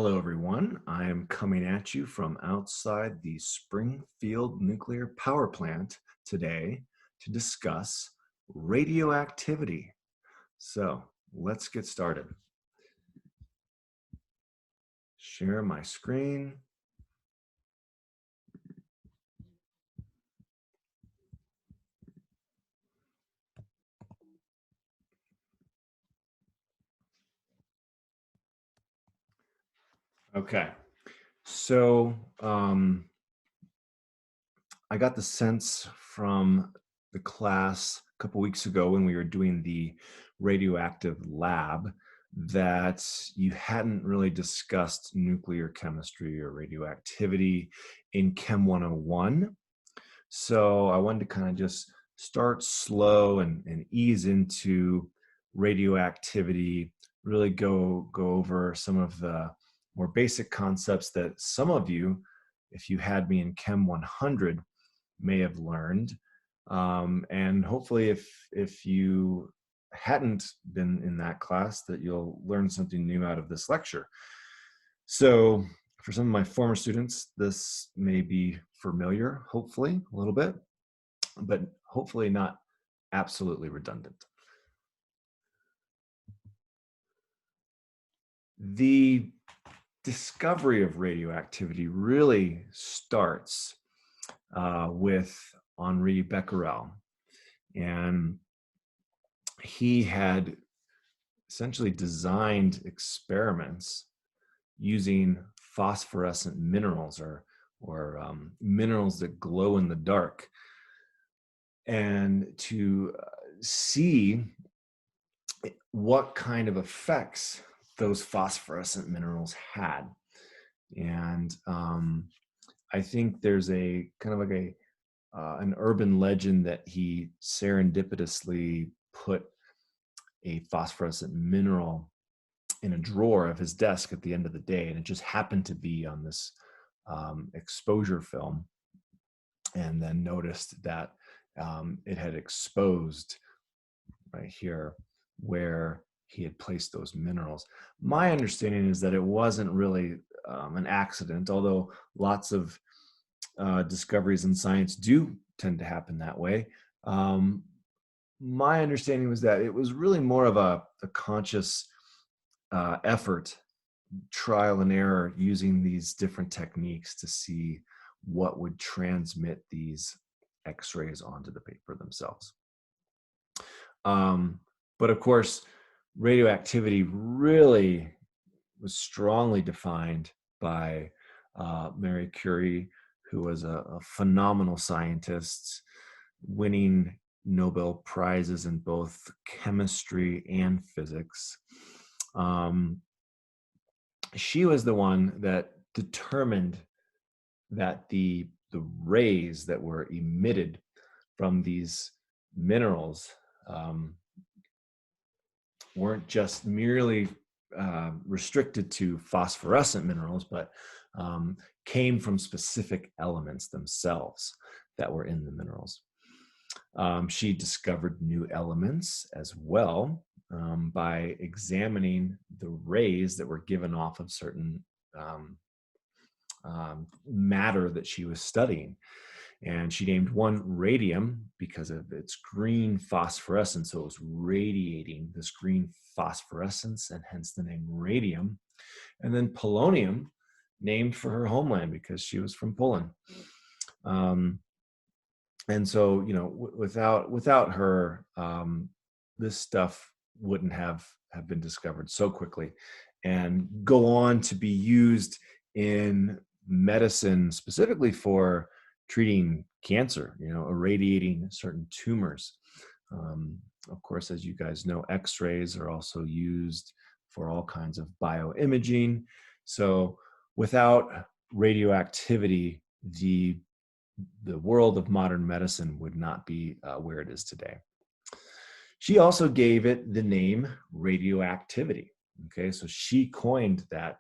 Hello, everyone. I am coming at you from outside the Springfield Nuclear Power Plant today to discuss radioactivity. So let's get started. Share my screen. Okay, so I got the sense from the class a couple weeks ago when we were doing the radioactive lab that you hadn't really discussed nuclear chemistry or radioactivity in Chem 101. So I wanted to kind of just start slow and ease into radioactivity, really go over some of the more basic concepts that some of you, if you had me in Chem 100, may have learned. And hopefully if you hadn't been in that class, that you'll learn something new out of this lecture. So for some of my former students, this may be familiar, hopefully a little bit, but hopefully not absolutely redundant. The discovery of radioactivity really starts with Henri Becquerel, and he had essentially designed experiments using phosphorescent minerals or minerals that glow in the dark, and to see what kind of effects those phosphorescent minerals had. And I think there's a kind of like an urban legend that he serendipitously put a phosphorescent mineral in a drawer of his desk at the end of the day, and it just happened to be on this exposure film, and then noticed that it had exposed right here where he had placed those minerals. My understanding is that it wasn't really an accident, although lots of discoveries in science do tend to happen that way. My understanding was that it was really more of a conscious effort, trial and error, using these different techniques to see what would transmit these X-rays onto the paper themselves. But of course, radioactivity really was strongly defined by Marie Curie, who was a phenomenal scientist, winning Nobel Prizes in both chemistry and physics. She was the one that determined that the rays that were emitted from these minerals weren't just merely restricted to phosphorescent minerals, but came from specific elements themselves that were in the minerals. She discovered new elements as well by examining the rays that were given off of certain matter that she was studying. And she named one radium because of its green phosphorescence. So it was radiating this green phosphorescence, and hence the name radium. And then polonium, named for her homeland because she was from Poland. And so, you know, without her, this stuff wouldn't have been discovered so quickly and go on to be used in medicine, specifically for treating cancer, you know, irradiating certain tumors. Of course, as you guys know, X-rays are also used for all kinds of bioimaging. So without radioactivity, the world of modern medicine would not be where it is today. She also gave it the name radioactivity. Okay, so she coined that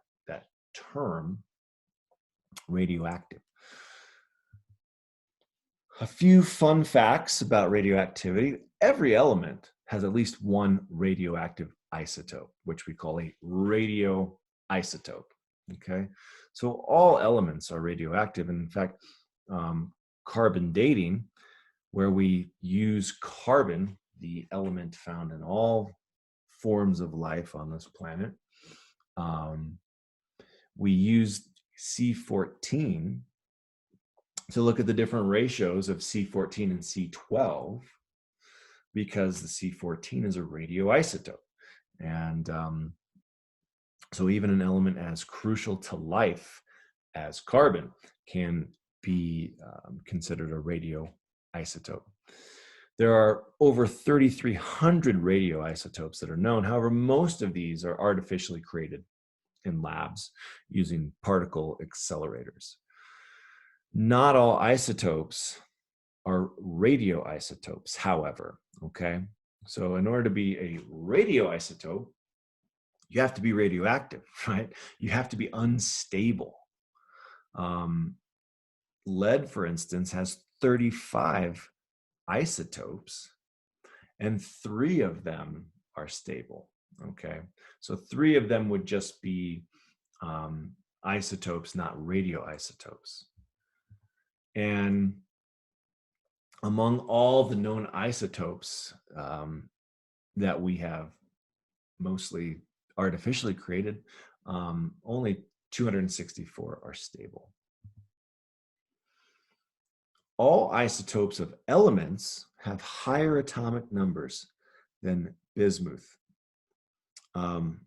term, radioactive. A few fun facts about radioactivity. Every element has at least one radioactive isotope, which we call a radioisotope. Okay, so all elements are radioactive. And in fact, carbon dating, where we use carbon, the element found in all forms of life on this planet, we use C14 to look at the different ratios of C14 and C12, because the C14 is a radioisotope. And so even an element as crucial to life as carbon can be considered a radioisotope. There are over 3,300 radioisotopes that are known. However, most of these are artificially created in labs using particle accelerators. Not all isotopes are radioisotopes, however, okay? So in order to be a radioisotope, you have to be radioactive, right? You have to be unstable. Lead, for instance, has 35 isotopes, and 3 of them are stable, okay? So 3 of them would just be isotopes, not radioisotopes. And among all the known isotopes that we have mostly artificially created, only 264 are stable. All isotopes of elements have higher atomic numbers than bismuth, are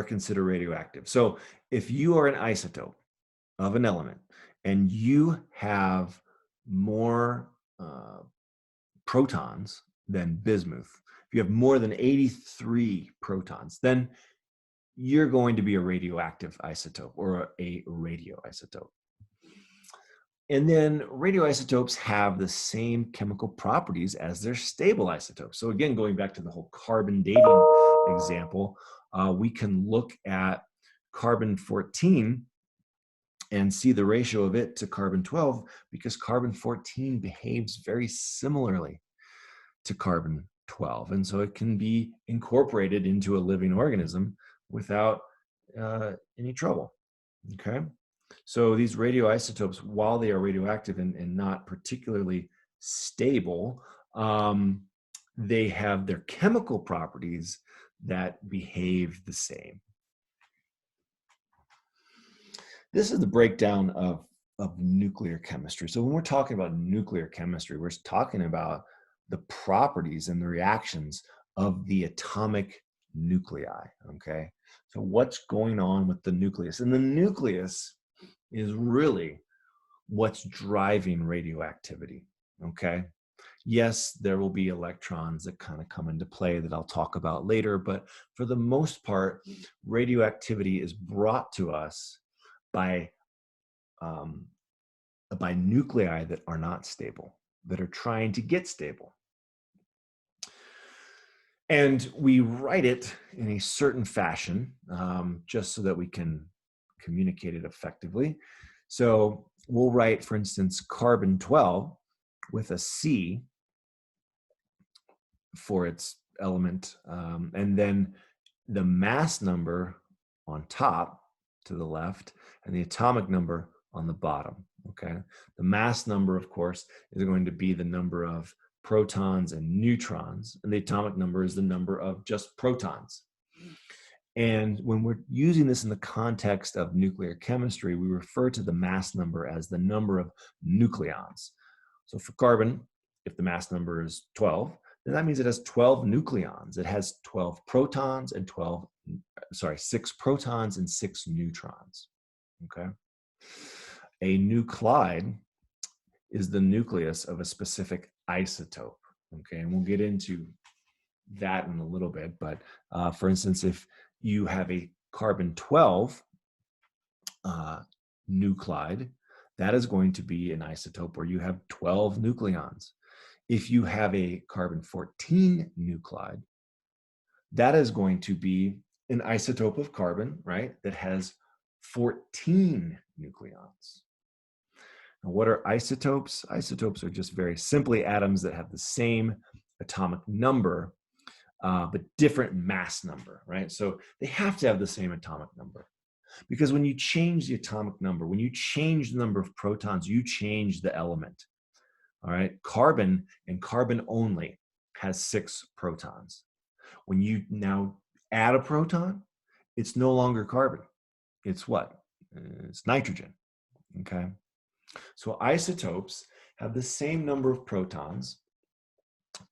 considered radioactive. So if you are an isotope of an element and you have more protons than bismuth, if you have more than 83 protons, then you're going to be a radioactive isotope or a radioisotope. And then radioisotopes have the same chemical properties as their stable isotopes. So again, going back to the whole carbon dating example, we can look at carbon-14 and see the ratio of it to carbon-12, because carbon-14 behaves very similarly to carbon-12. And so it can be incorporated into a living organism without any trouble, okay? So these radioisotopes, while they are radioactive and not particularly stable, they have their chemical properties that behave the same. This is the breakdown of nuclear chemistry. So when we're talking about nuclear chemistry, we're talking about the properties and the reactions of the atomic nuclei, okay? So what's going on with the nucleus? And the nucleus is really what's driving radioactivity, okay? Yes, there will be electrons that kind of come into play that I'll talk about later, but for the most part, radioactivity is brought to us by nuclei that are not stable, that are trying to get stable. And we write it in a certain fashion, just so that we can communicate it effectively. So we'll write, for instance, carbon-12 with a C for its element, and then the mass number on top to the left and the atomic number on the bottom, okay? The mass number, of course, is going to be the number of protons and neutrons, and the atomic number is the number of just protons. And when we're using this in the context of nuclear chemistry, we refer to the mass number as the number of nucleons. So for carbon, if the mass number is 12, then that means it has 12 nucleons. It has 12 protons and 6 protons and 6 neutrons, okay? A nuclide is the nucleus of a specific isotope, okay? And we'll get into that in a little bit, but for instance, if you have a carbon-12 nuclide, that is going to be an isotope where you have 12 nucleons. If you have a carbon-14 nuclide, that is going to be an isotope of carbon, right, that has 14 nucleons. Now, what are isotopes? Isotopes are just very simply atoms that have the same atomic number, but different mass number, right? So they have to have the same atomic number. Because when you change the atomic number, when you change the number of protons, you change the element. All right. Carbon and carbon only has 6 protons. When you now add a proton, it's no longer carbon. It's what? It's nitrogen. Okay. So isotopes have the same number of protons.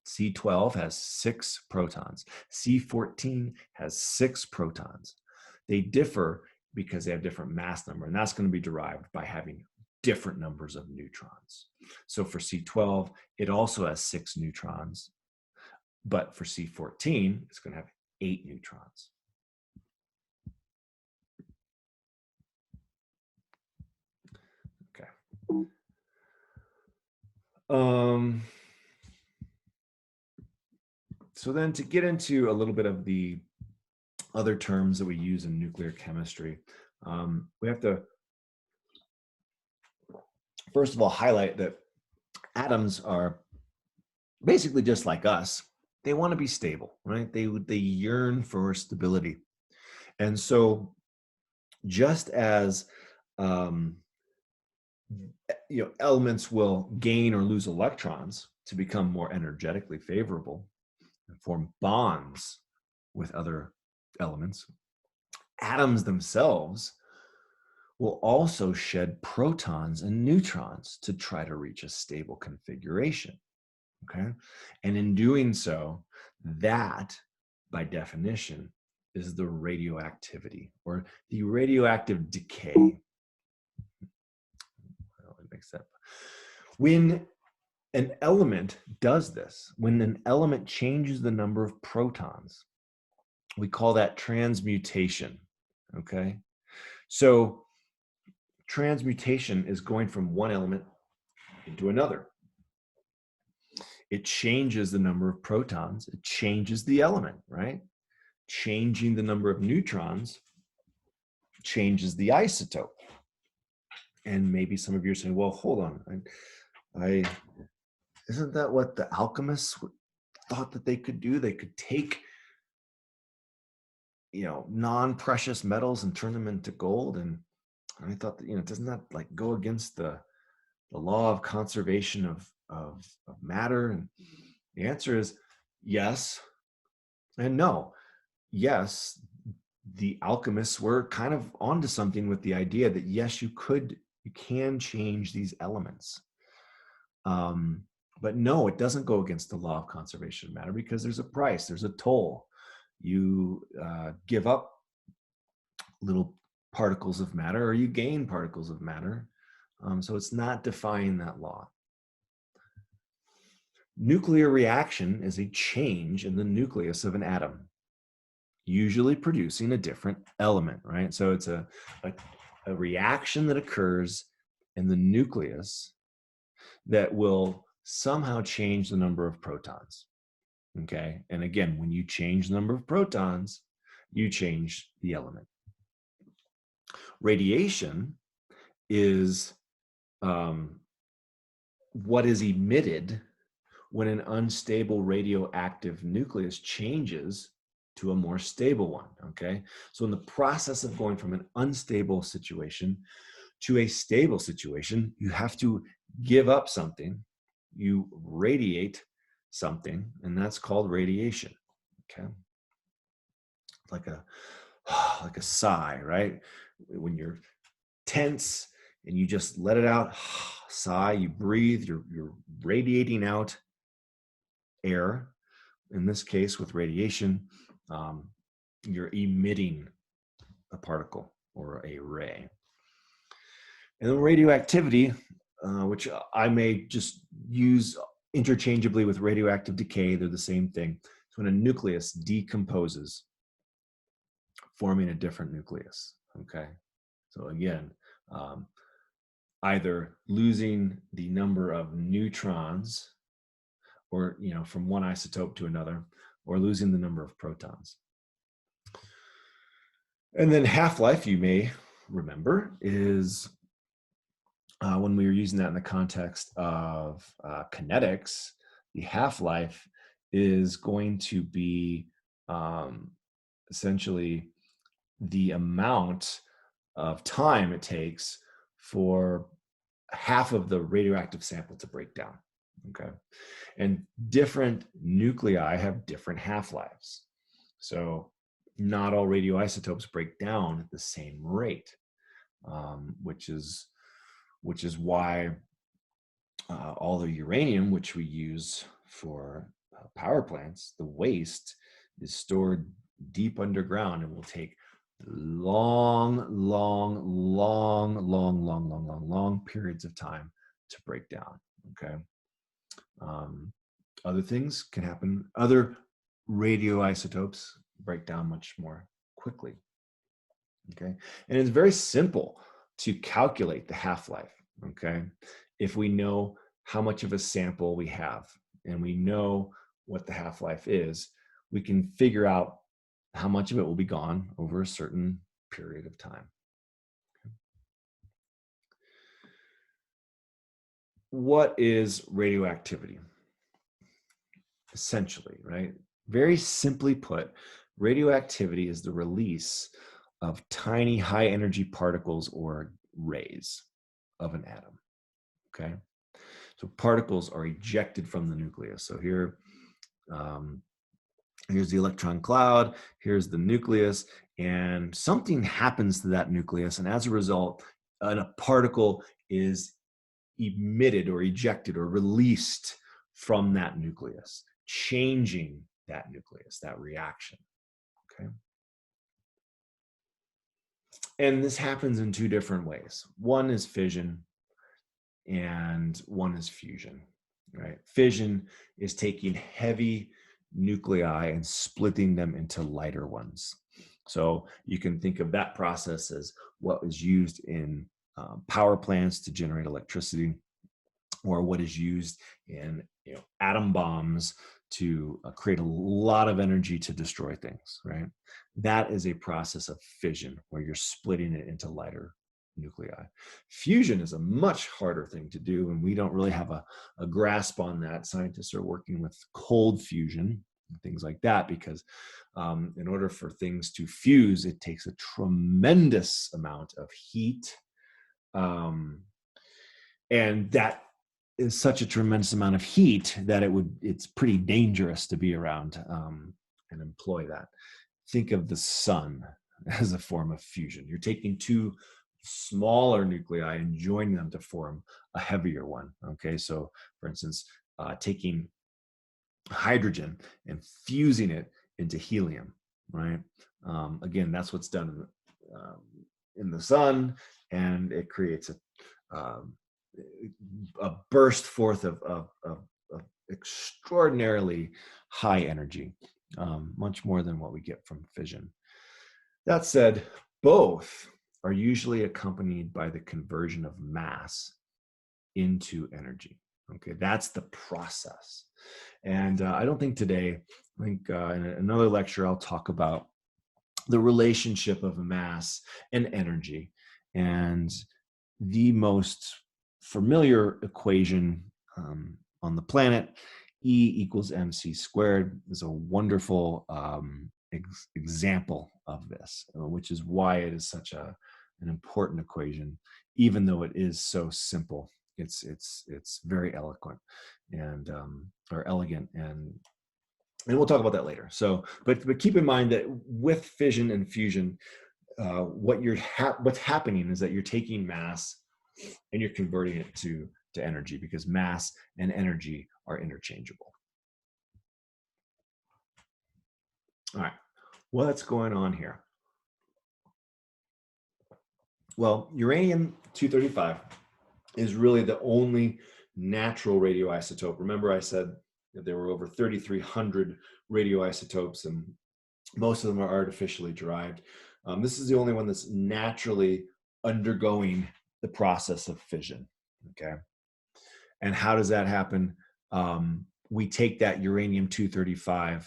C12 has 6 protons. C14 has 6 protons. They differ because they have different mass number, and that's going to be derived by having different numbers of neutrons. So for C12, it also has 6 neutrons, but for C14, it's going to have 8 neutrons. Okay. So then to get into a little bit of the other terms that we use in nuclear chemistry, we have to first of all highlight that atoms are basically just like us. They want to be stable, right? They yearn for stability. And so just as elements will gain or lose electrons to become more energetically favorable and form bonds with other elements, atoms themselves will also shed protons and neutrons to try to reach a stable configuration. Okay. And in doing so, that by definition is the radioactivity or the radioactive decay. Well, it makes sense. When an element does this, when an element changes the number of protons, we call that transmutation. Okay. So transmutation is going from one element into another. It changes the number of protons. It changes the element, right? Changing the number of neutrons changes the isotope. And maybe some of you are saying, well, hold on. Isn't that what the alchemists thought that they could do? They could take, non-precious metals and turn them into gold. And I thought that, doesn't that like go against the law of conservation of matter? And the answer is yes and no. Yes, the alchemists were kind of onto something with the idea that yes, you can change these elements. But no, it doesn't go against the law of conservation of matter because there's a price, there's a toll. You give up little particles of matter or you gain particles of matter. So it's not defying that law. Nuclear reaction is a change in the nucleus of an atom, usually producing a different element, right? So it's a reaction that occurs in the nucleus that will somehow change the number of protons, okay? And again, when you change the number of protons, you change the element. Radiation is what is emitted when an unstable radioactive nucleus changes to a more stable one, okay? So in the process of going from an unstable situation to a stable situation, you have to give up something, you radiate something, and that's called radiation, okay? Like a sigh, right? When you're tense and you just let it out, sigh, you breathe, you're radiating out air. In this case, with radiation, you're emitting a particle or a ray. And then radioactivity, which I may just use interchangeably with radioactive decay, they're the same thing. It's when a nucleus decomposes, forming a different nucleus, okay? So again, either losing the number of neutrons or, from one isotope to another, or losing the number of protons. And then half-life, you may remember, is when we were using that in the context of kinetics, the half-life is going to be essentially the amount of time it takes for half of the radioactive sample to break down. Okay. And different nuclei have different half-lives. So not all radioisotopes break down at the same rate, which is why all the uranium, which we use for power plants, the waste is stored deep underground and will take long periods of time to break down. Okay. Other things can happen. Other radioisotopes break down much more quickly. Okay. And it's very simple to calculate the half-life. Okay. If we know how much of a sample we have and we know what the half-life is, we can figure out how much of it will be gone over a certain period of time. What is radioactivity? Essentially, right? Very simply put, radioactivity is the release of tiny high energy particles or rays of an atom. Okay. So particles are ejected from the nucleus. So here, here's the electron cloud, here's the nucleus, and something happens to that nucleus. And as a result, a particle is emitted or ejected or released from that nucleus, changing that nucleus, that reaction. Okay. And this happens in two different ways. One is fission and one is fusion, right? Fission is taking heavy nuclei and splitting them into lighter ones. So you can think of that process as what is used in power plants to generate electricity, or what is used in atom bombs to create a lot of energy to destroy things, right? That is a process of fission where you're splitting it into lighter nuclei. Fusion is a much harder thing to do, and we don't really have a grasp on that. Scientists are working with cold fusion and things like that because in order for things to fuse, it takes a tremendous amount of heat. And that is such a tremendous amount of heat that it's pretty dangerous to be around and employ that. Think of the sun as a form of fusion. You're taking two smaller nuclei and joining them to form a heavier one. Okay, so for instance, taking hydrogen and fusing it into helium, right? Again, that's what's done in the sun, and it creates a burst forth of extraordinarily high energy, much more than what we get from fission. That said, both are usually accompanied by the conversion of mass into energy. Okay, that's the process. And I don't think today, I think in another lecture, I'll talk about the relationship of mass and energy. And the most familiar equation on the planet, E equals mc squared, is a wonderful example of this, which is why it is such an important equation, even though it is so simple. It's very eloquent and or elegant, and we'll talk about that later. So, but keep in mind that with fission and fusion, what's happening is that you're taking mass and you're converting it to energy, because mass and energy are interchangeable. All right, what's going on here? Well, uranium-235 is really the only natural radioisotope. Remember, I said that there were over 3,300 radioisotopes, and most of them are artificially derived. This is the only one that's naturally undergoing the process of fission. Okay. And how does that happen? We take that uranium-235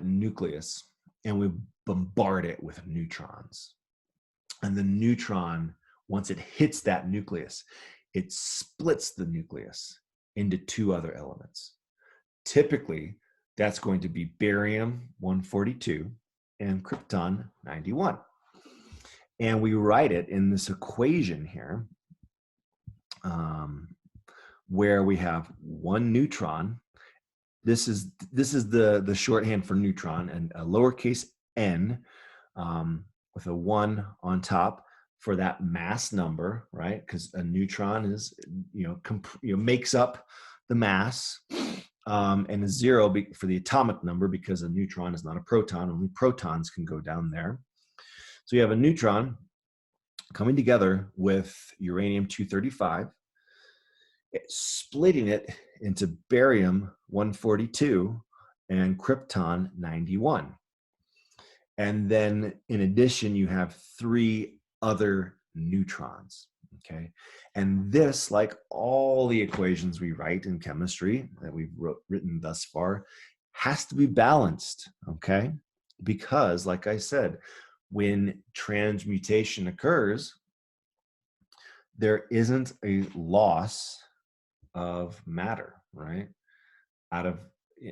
nucleus and we bombard it with neutrons. And the neutron, once it hits that nucleus, it splits the nucleus into two other elements. Typically, that's going to be barium-142 and krypton-91. And we write it in this equation here, where we have one neutron. This is the shorthand for neutron, and a lowercase n with a 1 on top for that mass number, right? Because a neutron is, makes up the mass, and a 0 for the atomic number, because a neutron is not a proton. Only protons can go down there. So you have a neutron coming together with uranium-235, splitting it into barium-142 and krypton-91. And then in addition, you have 3 other neutrons, okay? And this, like all the equations we write in chemistry that we've written thus far, has to be balanced, okay? Because, like I said, when transmutation occurs, there isn't a loss of matter, right?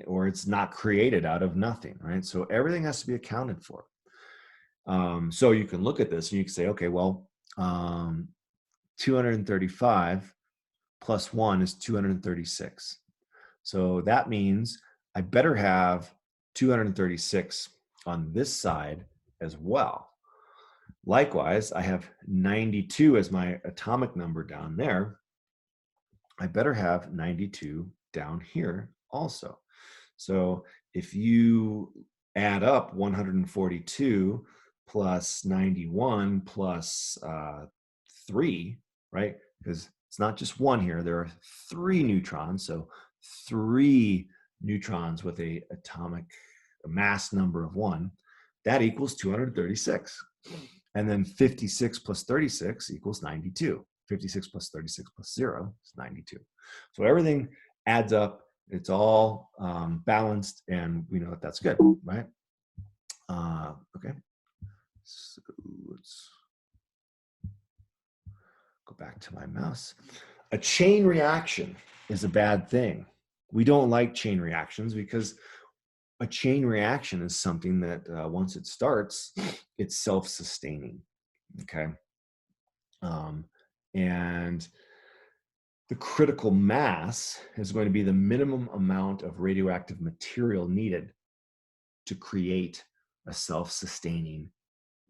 Or it's not created out of nothing, right? So everything has to be accounted for. So you can look at this and you can say, okay, well, 235 plus 1 is 236. So that means I better have 236 on this side as well. Likewise, I have 92 as my atomic number down there. I better have 92 down here also. So if you add up 142 plus 91 plus 3, right? Because it's not just 1 here. There are 3 neutrons. So 3 neutrons with a mass number of 1. That equals 236. And then 56 plus 36 equals 92. 56 plus 36 plus 0 is 92. So everything adds up. It's all balanced, and we know that that's good, right? Okay. So let's go back to my mouse. A chain reaction is a bad thing. We don't like chain reactions because a chain reaction is something that once it starts, it's self-sustaining, okay? And the critical mass is going to be the minimum amount of radioactive material needed to create a self-sustaining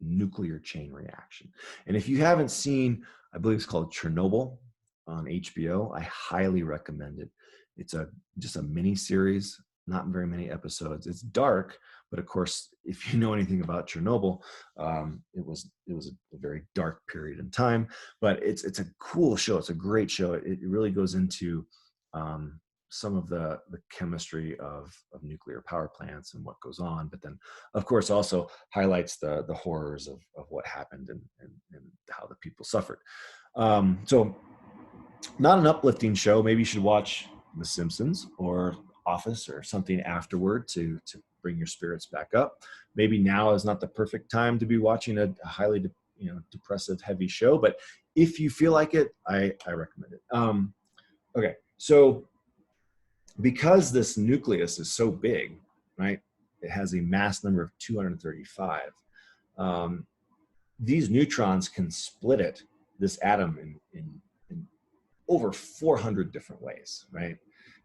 nuclear chain reaction. And if you haven't seen, I believe it's called Chernobyl on HBO, I highly recommend it. It's just a mini series, not very many episodes. It's dark, but of course, if you know anything about Chernobyl, it was a very dark period in time. But it's a cool show. It's a great show. It really goes into some of the chemistry of nuclear power plants and what goes on. But then, of course, also highlights the horrors of what happened and how the people suffered. So, not an uplifting show. Maybe you should watch The Simpsons or Office or something afterward to bring your spirits back up. Maybe now is not the perfect time to be watching a highly depressive, heavy show, but if you feel like it, I recommend it. Okay, so because this nucleus is so big, right? It has a mass number of 235. These neutrons can split it, this atom, in over 400 different ways, right?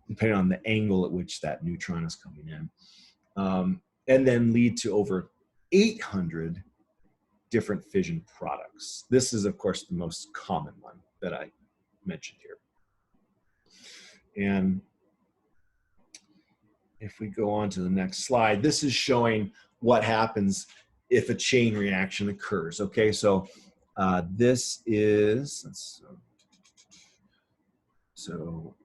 Depending on the angle at which that neutron is coming in. And then lead to over 800 different fission products. This is, of course, the most common one that I mentioned here. And if we go on to the next slide, this is showing what happens if a chain reaction occurs. Okay, so this is, so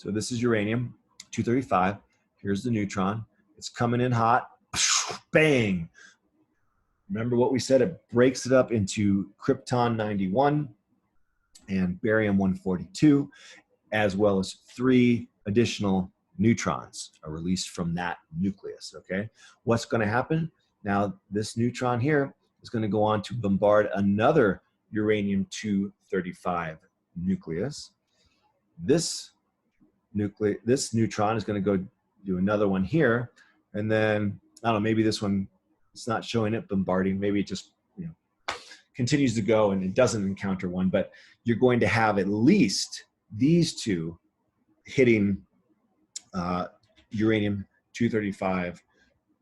this is uranium-235. Here's the neutron. It's coming in hot. Bang. Remember what we said? It breaks it up into krypton-91 and barium-142, as well as 3 additional neutrons are released from that nucleus, okay? What's going to happen? Now, this neutron here is going to go on to bombard another uranium-235 nucleus. This neutron is going to go do another one here, and then, I don't know, maybe this one, it's not showing it bombarding, maybe it just, continues to go and it doesn't encounter one, but you're going to have at least these two hitting uranium-235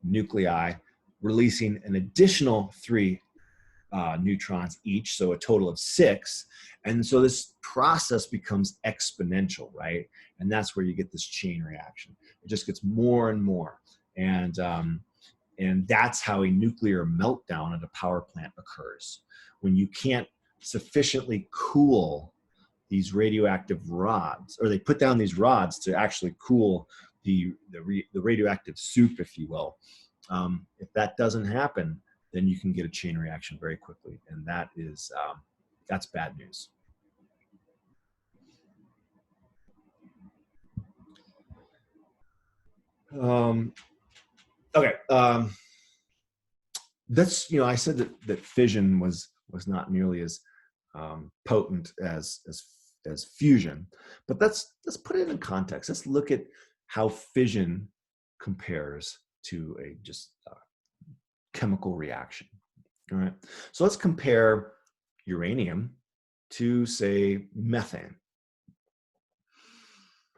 nuclei, releasing an additional 3 neutrons each, so a total of 6. And so this process becomes exponential, right? And that's where you get this chain reaction. It just gets more and more. And that's how a nuclear meltdown at a power plant occurs. When you can't sufficiently cool these radioactive rods, or they put down these rods to actually cool the radioactive soup, if you will. If that doesn't happen, then you can get a chain reaction very quickly, and that is that's bad news. Okay, that's, you know, I said that fission was not nearly as potent as fusion, but let's put it in context. Let's look at how fission compares to a just chemical reaction. All right, so let's compare uranium to, say, methane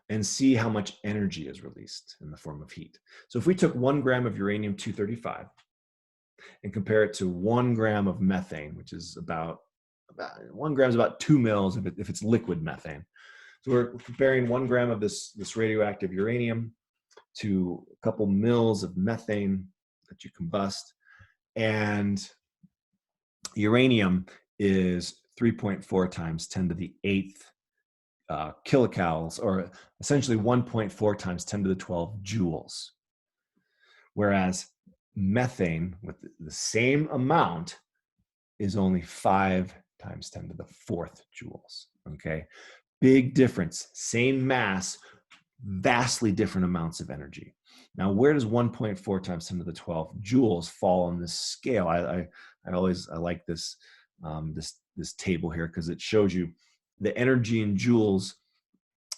and see how much energy is released in the form of heat. So if we took 1 gram of uranium-235 and compare it to 1 gram of methane, which is about 1 gram is about 2 mils if it's liquid methane. So we're comparing 1 gram of this radioactive uranium to a couple mils of methane that you combust, and uranium is 3.4 times 10 to the 8th kilocalories, or essentially 1.4 times 10 to the 12 joules. Whereas methane with the same amount is only 5 times 10 to the 4th joules. Okay, big difference, same mass, vastly different amounts of energy. Now, where does 1.4 times 10 to the 12 joules fall on this scale? I like this this table here because it shows you the energy in joules.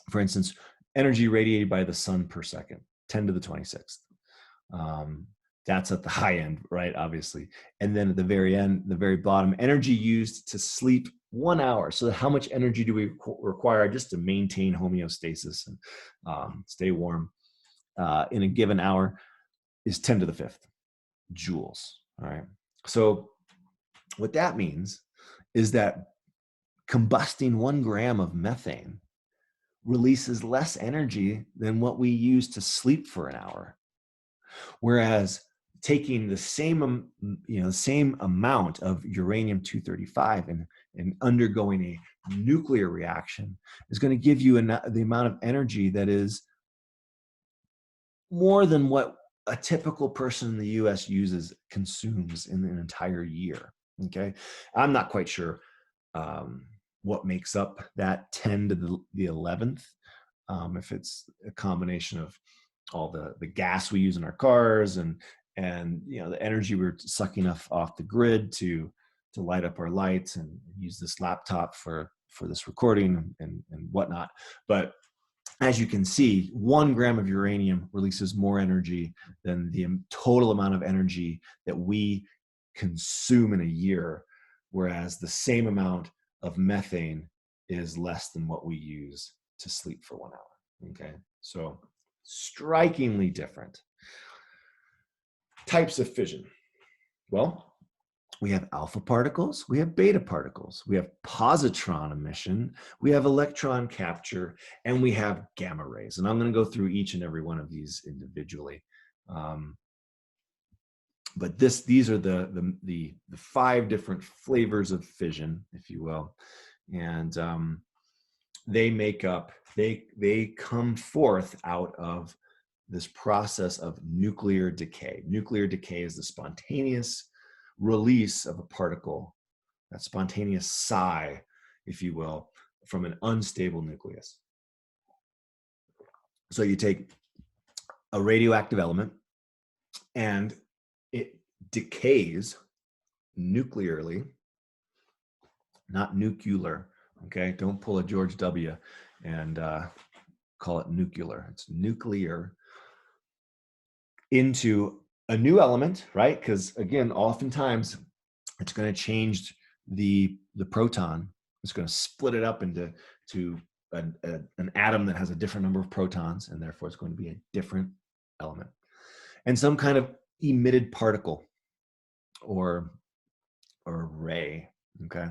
For instance, energy radiated by the sun per second, 10 to the 26th. That's at the high end, right? Obviously. And then at the very end, the very bottom, energy used to sleep 1 hour. So how much energy do we require just to maintain homeostasis and stay warm in a given hour is 10 to the 5th joules. All right. So what that means is that combusting 1 gram of methane releases less energy than what we use to sleep for an hour. Whereas taking the same, same amount of uranium-235 and undergoing a nuclear reaction is going to give you the amount of energy that is more than what a typical person in the US consumes in an entire year. Okay, I'm not quite sure what makes up that 10 to the 11th. If it's a combination of all the gas we use in our cars and the energy we're sucking off the grid to light up our lights and use this laptop for this recording and whatnot. But as you can see, 1 gram of uranium releases more energy than the total amount of energy that we consume in a year, whereas the same amount of methane is less than what we use to sleep for 1 hour. Okay, so strikingly different types of fission. Well, we have alpha particles, we have beta particles, we have positron emission, we have electron capture, and we have gamma rays. And I'm going to go through each and every one of these individually. But these are the 5 different flavors of fission, if you will. And they come forth out of this process of nuclear decay. Nuclear decay is the spontaneous release of a particle, that spontaneous psi, if you will, from an unstable nucleus. So you take a radioactive element and it decays nuclearly, not nuclear. Okay, don't pull a George W. and call it nuclear. It's nuclear into a new element, right? Because again, oftentimes it's going to change the proton is going to split it up into an atom that has a different number of protons, and therefore it's going to be a different element. And some kind of emitted particle or ray, okay?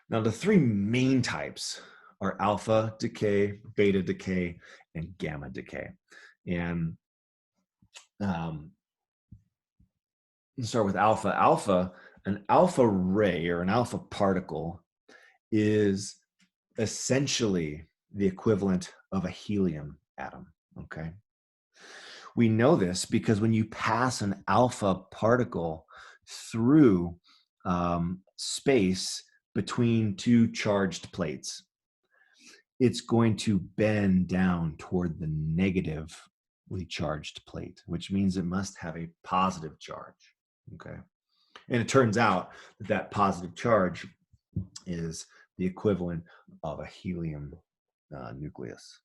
Now, the three main types are alpha decay, beta decay, and gamma decay. And let's start with alpha. Alpha, an alpha ray or an alpha particle is essentially the equivalent of a helium atom, okay? We know this because when you pass an alpha particle through space between two charged plates, it's going to bend down toward the negatively charged plate, which means it must have a positive charge, okay? And it turns out that that positive charge is the equivalent of a helium nucleus.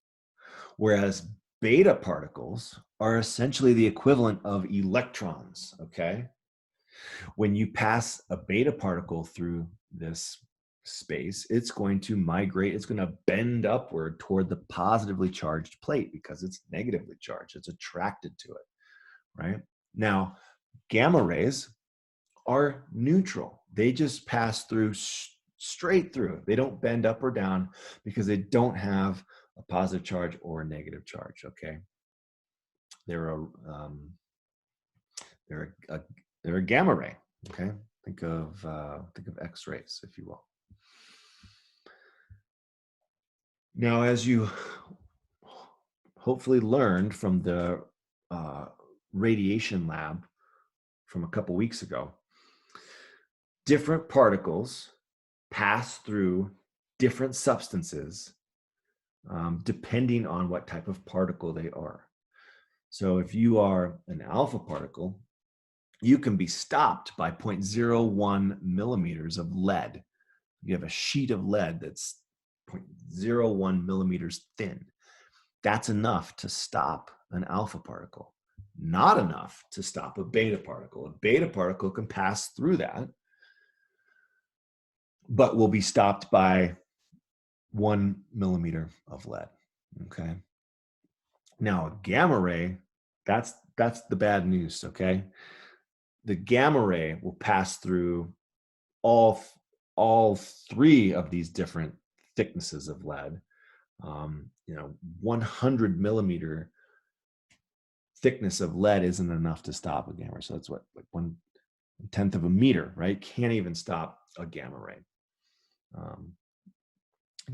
Whereas beta particles are essentially the equivalent of electrons, okay? When you pass a beta particle through this space, it's going to migrate, it's going to bend upward toward the positively charged plate because it's negatively charged. It's attracted to it, right? Now, gamma rays are neutral. They just pass through straight through. They don't bend up or down because they don't have a positive charge or a negative charge, okay? They're a gamma ray, okay? Think of X-rays, if you will. Now, as you hopefully learned from the radiation lab from a couple weeks ago, different particles pass through different substances depending on what type of particle they are. So if you are an alpha particle, you can be stopped by 0.01 millimeters of lead. You have a sheet of lead that's 0.01 millimeters thin. That's enough to stop an alpha particle. Not enough to stop a beta particle. A beta particle can pass through that, but will be stopped by 1 millimeter of lead, okay? Now, a gamma ray, that's the bad news, okay? The gamma ray will pass through all three of these different thicknesses of lead. 100 millimeter thickness of lead isn't enough to stop a gamma ray. So that's what, like 1/10 of a meter, right? Can't even stop a gamma ray.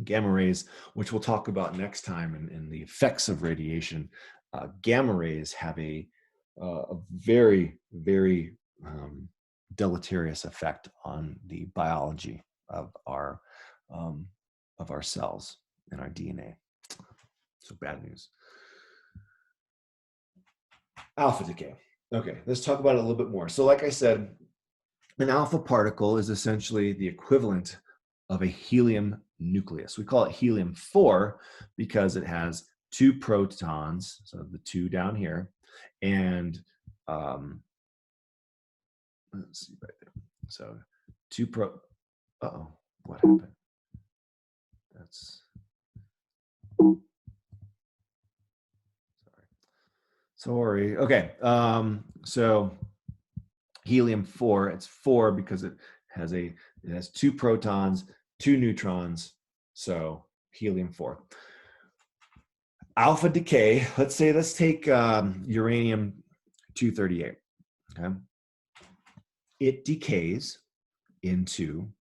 Gamma rays, which we'll talk about next time in the effects of radiation, gamma rays have a very, very deleterious effect on the biology of our cells and our DNA. So bad news. Alpha decay. Okay, let's talk about it a little bit more. So like I said, an alpha particle is essentially the equivalent of a helium nucleus. We call it helium-4 because it has 2 protons, so the 2 down here, and let's see right there. So 2 what happened? That's sorry. Okay. So helium-4, it's 4 because it has 2 protons, 2 neutrons, so helium-4. Alpha decay, let's take uranium-238, okay? It decays into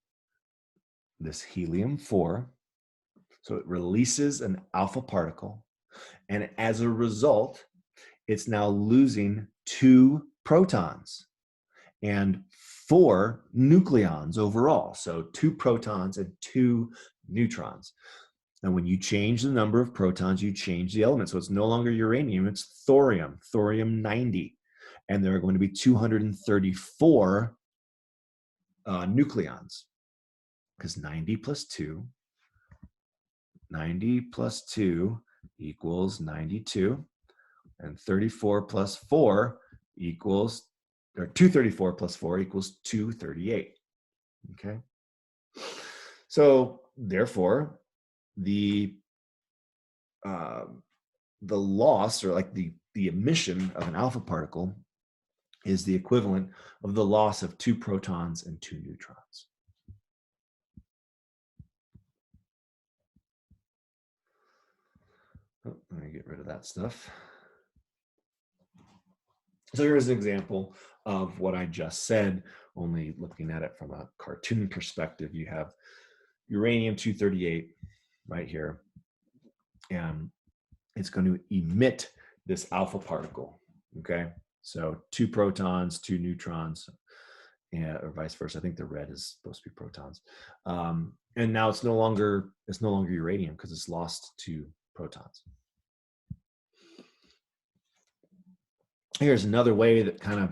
this helium-4, so it releases an alpha particle, and as a result, it's now losing 2 protons and 4 nucleons overall. So 2 protons and 2 neutrons. And when you change the number of protons, you change the element. So it's no longer uranium, it's thorium, thorium-90. And there are going to be 234 nucleons, because 90 plus 2 equals 92. And 34 plus 4 equals, or 234 plus 4 equals 238. okay? So therefore, the loss, or like the emission of an alpha particle, is the equivalent of the loss of 2 protons and 2 neutrons. Oh, let me get rid of that stuff. So here's an example of what I just said, only looking at it from a cartoon perspective. You have uranium-238 right here, and it's going to emit this alpha particle, okay? So 2 protons, 2 neutrons, or vice versa. I think the red is supposed to be protons. And now it's no longer uranium because it's lost 2 protons. Here's another way that kind of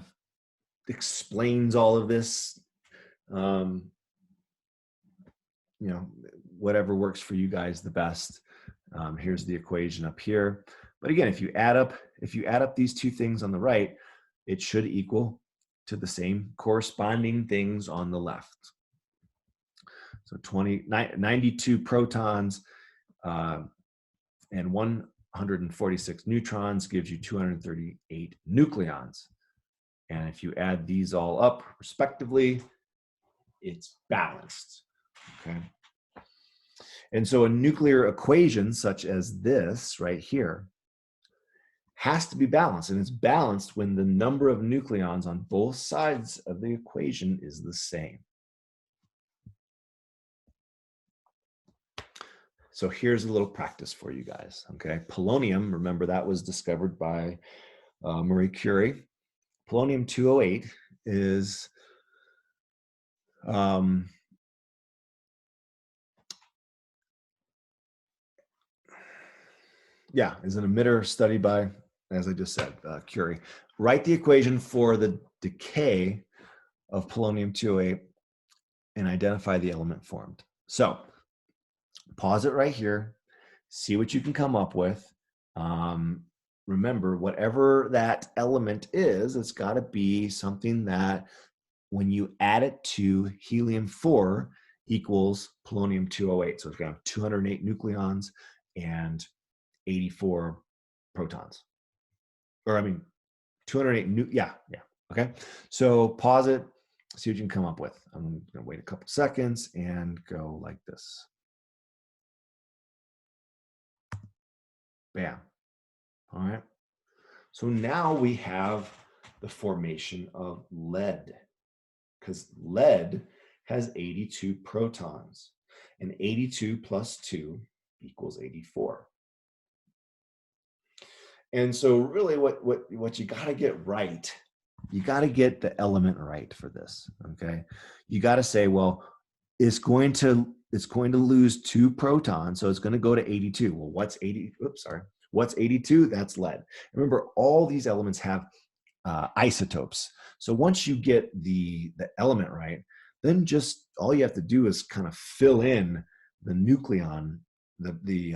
explains all of this. You know, whatever works for you guys the best. Here's the equation up here. But again, if you add up these 2 things on the right, it should equal to the same corresponding things on the left. So 92 protons and 146 neutrons gives you 238 nucleons. And if you add these all up respectively, it's balanced, okay? And so a nuclear equation such as this right here has to be balanced, and it's balanced when the number of nucleons on both sides of the equation is the same. So here's a little practice for you guys, okay? Polonium, remember that was discovered by Marie Curie. Polonium-208 is is an emitter studied by, as I just said, Curie. Write the equation for the decay of polonium-208 and identify the element formed. So pause it right here, see what you can come up with. Remember, whatever that element is, it's got to be something that when you add it to helium-4 equals polonium-208. So it's got 208 nucleons and 84 protons. Or I mean, 208 okay. So pause it, see what you can come up with. I'm going to wait a couple seconds and go like this. Bam. All right. So now we have the formation of lead, because lead has 82 protons, and 82 plus 2 equals 84. And so really what you got to get right, you got to get the element right for this, okay? You got to say, well, it's going to lose 2 protons, so it's going to go to 82. Well, what's 80? Oops, sorry. What's 82? That's lead. Remember, all these elements have isotopes. So once you get the element right, then just all you have to do is kind of fill in the nucleon, the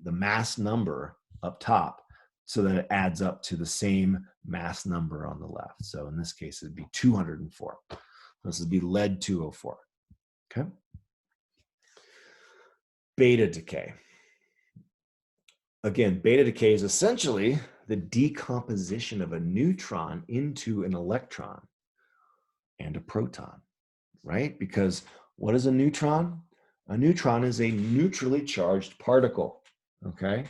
mass number up top, so that it adds up to the same mass number on the left. So in this case, it'd be 204. This would be lead-204. Okay. Beta decay. Again, beta decay is essentially the decomposition of a neutron into an electron and a proton, right? Because what is a neutron? A neutron is a neutrally charged particle, okay?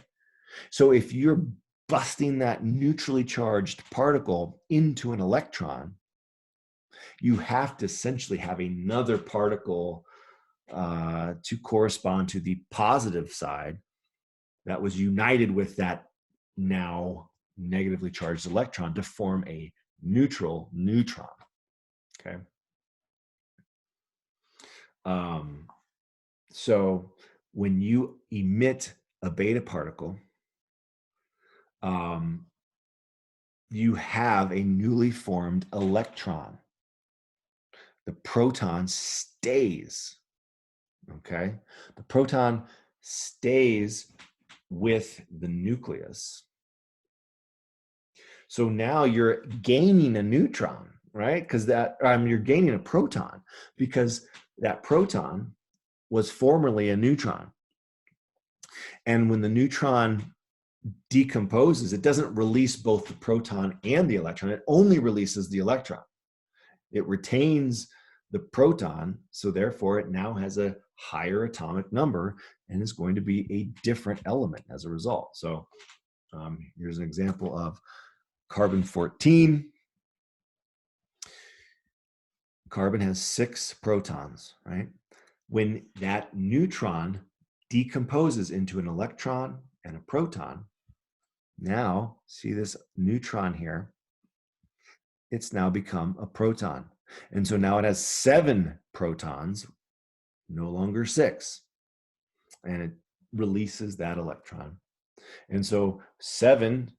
So if you're busting that neutrally charged particle into an electron, you have to essentially have another particle to correspond to the positive side that was united with that now negatively charged electron to form a neutral neutron, okay? So when you emit a beta particle, you have a newly formed electron. The proton stays, okay? The proton stays with the nucleus. So now you're gaining a neutron. right? Because you're gaining a proton because that proton was formerly a neutron. And when the neutron decomposes, it doesn't release both the proton and the electron. It only releases the electron. It retains the proton, so therefore it now has a higher atomic number and is going to be a different element as a result. So here's an example of carbon-14. Carbon has 6 protons, right? When that neutron decomposes into an electron and a proton, now see this neutron here, it's now become a proton. And so now it has 7 protons, no longer 6. And it releases that electron. And so 7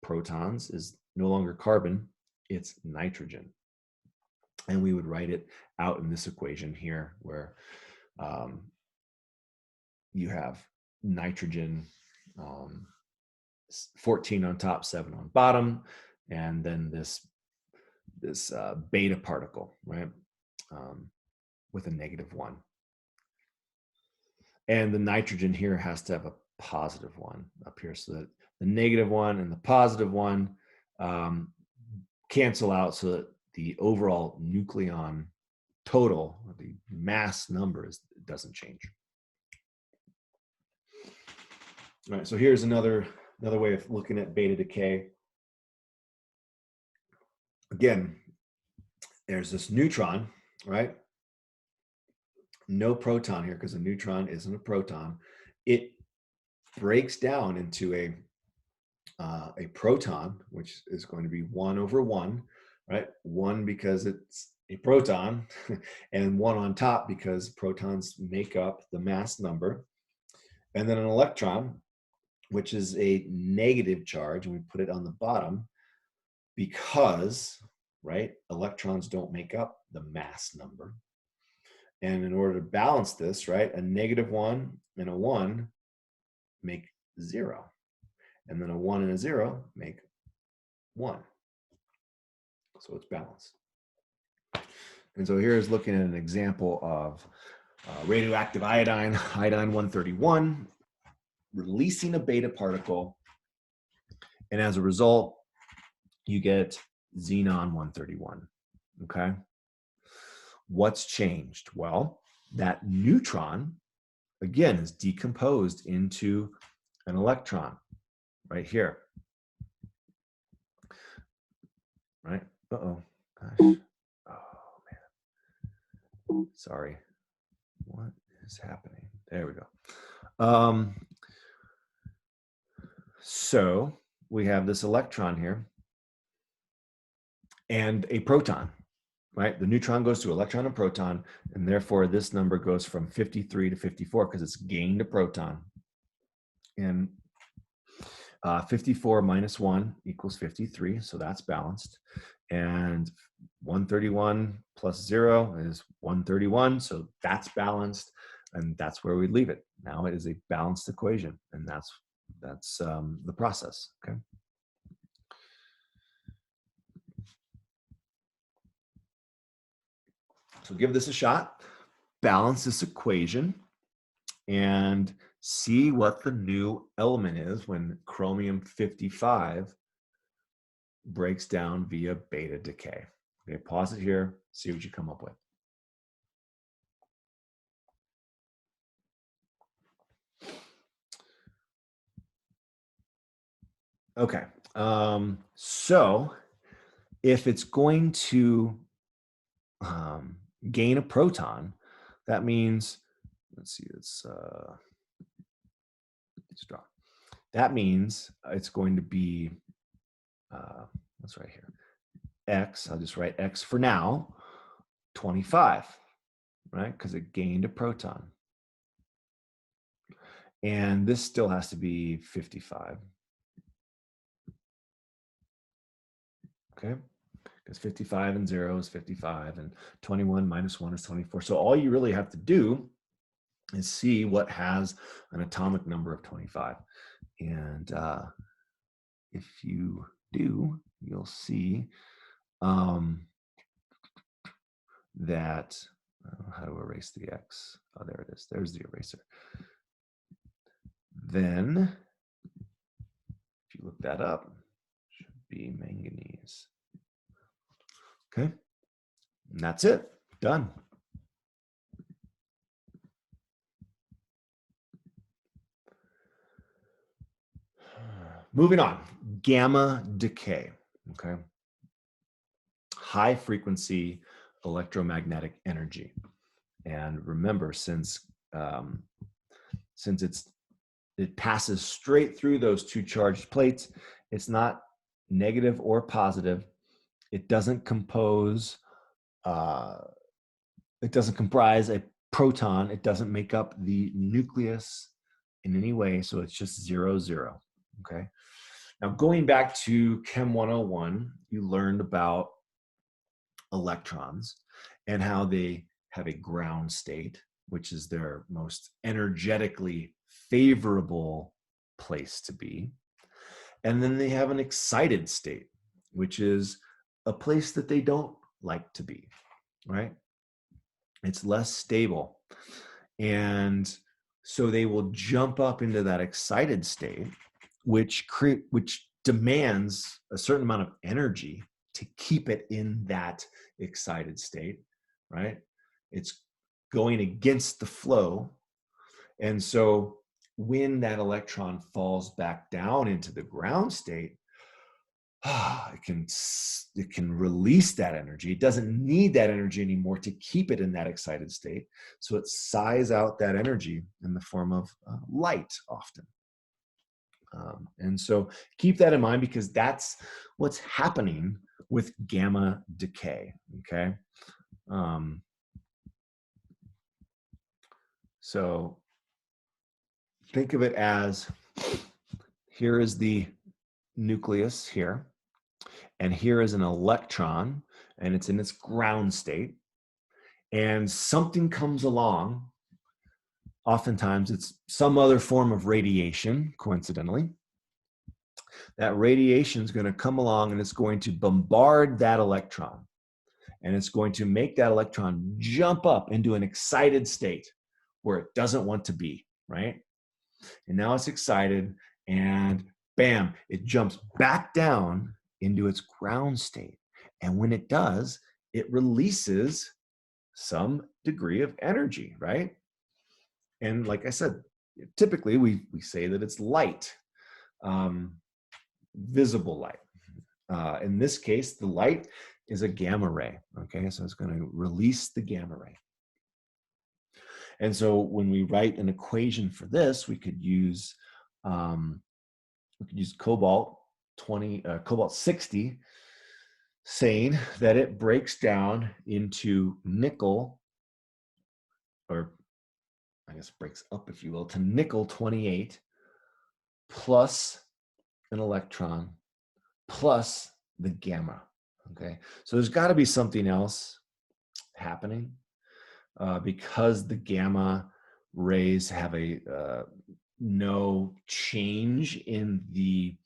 protons is no longer carbon, it's nitrogen. And we would write it out in this equation here where you have nitrogen 14 on top, 7 on bottom, and then this beta particle, right, with a -1. And the nitrogen here has to have a +1 up here, so that the -1 and the +1 cancel out, so that the overall nucleon total, the mass number, doesn't change. All right, so here's another way of looking at beta decay. Again, there's this neutron, right? No proton here because a neutron isn't a proton. It breaks down into a proton, which is going to be 1/1, right? 1 because it's a proton, and 1 on top because protons make up the mass number. And then an electron, which is a negative charge, and we put it on the bottom because, right, electrons don't make up the mass number. And in order to balance this, right, a -1 and a 1 make 0. And then a 1 and a 0 make 1. So it's balanced. And so here is looking at an example of radioactive iodine, iodine-131, releasing a beta particle. And as a result, you get xenon-131, okay? What's changed? Well, that neutron, again, is decomposed into an electron right here, right? Uh-oh, gosh. Oh, man. Sorry. What is happening? There we go. So we have this electron here and a proton, right? The neutron goes to electron and proton, and therefore this number goes from 53 to 54 because it's gained a proton. And 54 minus 1 equals 53, so that's balanced. And 131 plus 0 is 131, so that's balanced, and that's where we leave it. Now it is a balanced equation, and that's the process, okay? So give this a shot, balance this equation, and see what the new element is when chromium-55 breaks down via beta decay. Okay, pause it here, see what you come up with. Okay, so if it's going to gain a proton, that means, let's see, it's draw. That means it's going to be, what's right here? X, I'll just write X for now, 25, right? Because it gained a proton. And this still has to be 55. Okay, because 55 and 0 is 55, and 21 minus 1 is 24. So all you really have to do is see what has an atomic number of 25. And if you do, you'll see that, how to erase the X? Oh, there it is. There's the eraser. Then, if you look that up, should be manganese. Okay, and that's it. Done. Moving on, gamma decay. Okay, high frequency electromagnetic energy. And remember, since it passes straight through those two charged plates, it's not negative or positive. It doesn't compose. It doesn't comprise a proton. It doesn't make up the nucleus in any way. So it's just 0, 0. Okay. Now, going back to Chem 101, you learned about electrons and how they have a ground state, which is their most energetically favorable place to be. And then they have an excited state, which is a place that they don't like to be, right? It's less stable. And so they will jump up into that excited state, which demands a certain amount of energy to keep it in that excited state, right? It's going against the flow. And so when that electron falls back down into the ground state, it can release that energy. It doesn't need that energy anymore to keep it in that excited state. So it sighs out that energy in the form of light often. And so keep that in mind, because that's what's happening with gamma decay, okay? So think of it as, here is the nucleus here, and here is an electron, and it's in its ground state, and something comes along. Oftentimes it's some other form of radiation, coincidentally. That radiation is going to come along and it's going to bombard that electron, and it's going to make that electron jump up into an excited state where it doesn't want to be, right? And now it's excited, and bam, it jumps back down into its ground state. And when it does, it releases some degree of energy, right? And like I said, typically we say that it's light, visible light. In this case, the light is a gamma ray, okay? So it's going to release the gamma ray. And so when we write an equation for this, we could use cobalt 60, saying that it breaks down into nickel, or I guess breaks up, if you will, to nickel 28 plus an electron plus the gamma. Okay, so there's got to be something else happening, because the gamma rays have a no change in the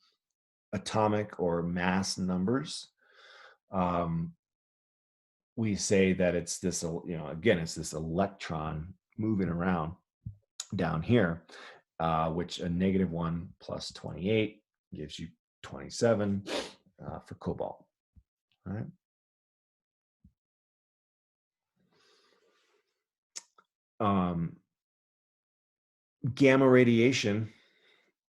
atomic or mass numbers. We say that it's this, again, it's this electron moving around down here, which a -1 plus 28 gives you 27 for cobalt. All right. Gamma radiation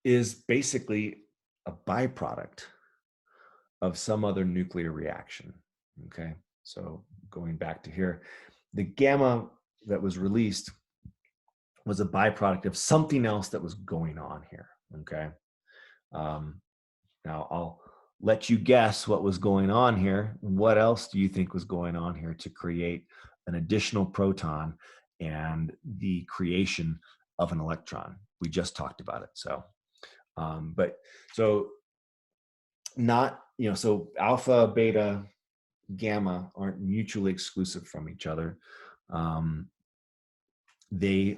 is basically a byproduct of some other nuclear reaction. Okay, so going back to here, the gamma that was released was a byproduct of something else that was going on here. Okay, now I'll let you guess what was going on here. What else do you think was going on here to create an additional proton and the creation of an electron? We just talked about it. So, so alpha, beta, gamma aren't mutually exclusive from each other. The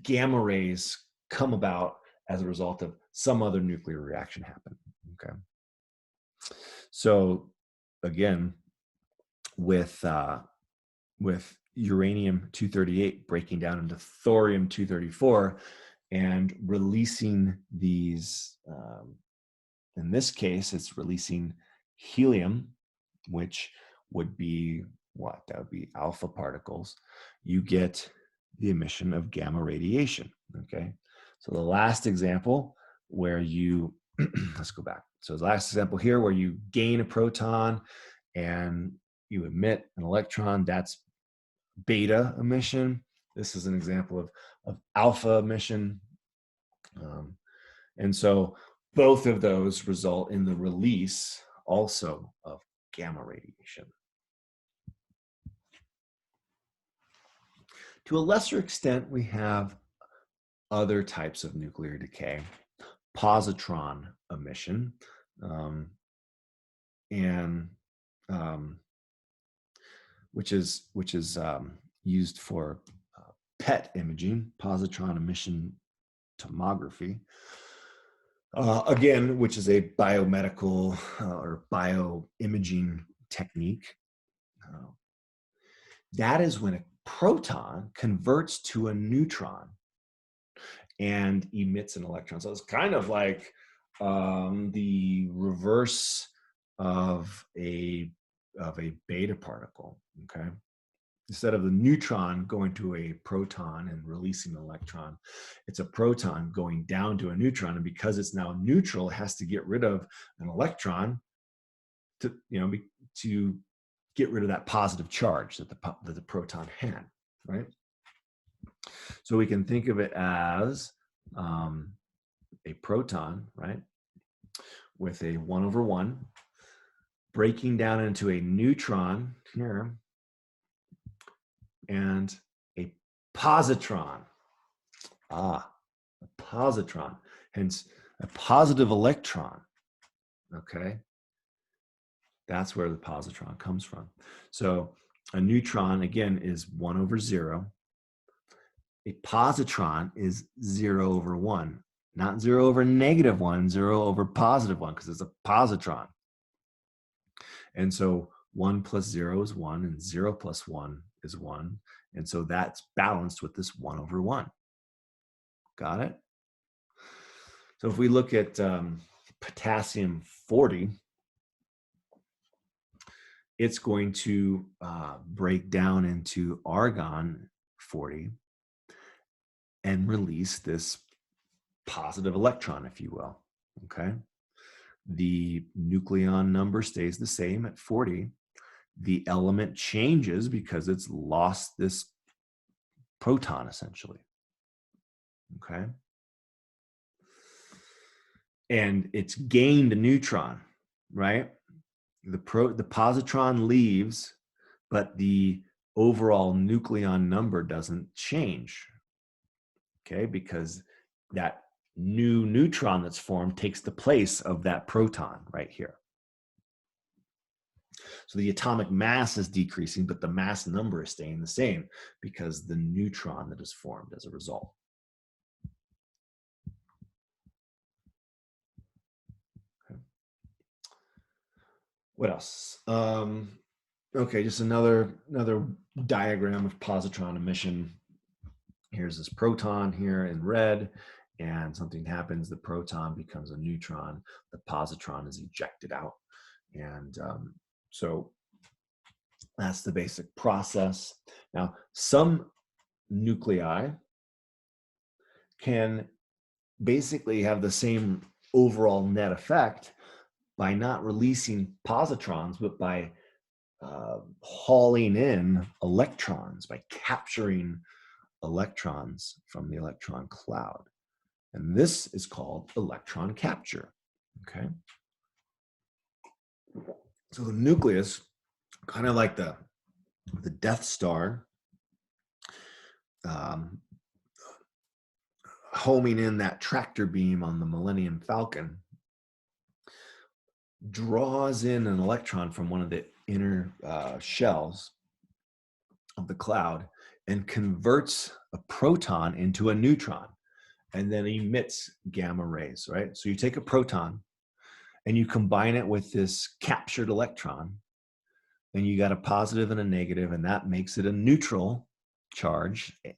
gamma rays come about as a result of some other nuclear reaction happening. Okay. So again, with with uranium-238 breaking down into thorium-234 and releasing these, in this case, it's releasing helium, which would be what? That would be alpha particles. You get the emission of gamma radiation, okay? So the last example where you, let's go back. So the last example here where you gain a proton and you emit an electron, that's beta emission. This is an example of alpha emission. And so both of those result in the release also of gamma radiation. To a lesser extent, we have other types of nuclear decay, positron emission, which is used for PET imaging, positron emission tomography. Again, which is a biomedical or bioimaging technique. That is when a proton converts to a neutron and emits an electron. So it's kind of like the reverse of a beta particle, okay? Instead of the neutron going to a proton and releasing an electron, it's a proton going down to a neutron, and because it's now neutral, it has to get rid of an electron to, to get rid of that positive charge that the proton had, right? So we can think of it as a proton, right, with a 1/1 breaking down into a neutron here and a positron. A positron, hence a positive electron, okay? That's where the positron comes from. So a neutron, again, is 1/0. A positron is 0/1, not 0/-1, 0/+1, because it's a positron. And so 1 + 0 is 1, and 0 + 1 is 1. And so that's balanced with this 1/1. Got it? So if we look at potassium 40, it's going to break down into argon 40 and release this positive electron, if you will, okay? The nucleon number stays the same at 40. The element changes because it's lost this proton, essentially, okay? And it's gained a neutron, right? The positron leaves, but the overall nucleon number doesn't change, okay? Because that new neutron that's formed takes the place of that proton right here. So the atomic mass is decreasing, but the mass number is staying the same because the neutron that is formed as a result. Okay. What else? Okay, just another diagram of positron emission. Here's this proton here in red, and something happens, the proton becomes a neutron, the positron is ejected out. And so that's the basic process. Now, some nuclei can basically have the same overall net effect by not releasing positrons, but by hauling in electrons, by capturing electrons from the electron cloud. And this is called electron capture, okay? So the nucleus, kind of like the Death Star, homing in that tractor beam on the Millennium Falcon, draws in an electron from one of the inner shells of the cloud and converts a proton into a neutron and then emits gamma rays, right? So you take a proton and you combine it with this captured electron, then you got a positive and a negative, and that makes it a neutral charge, a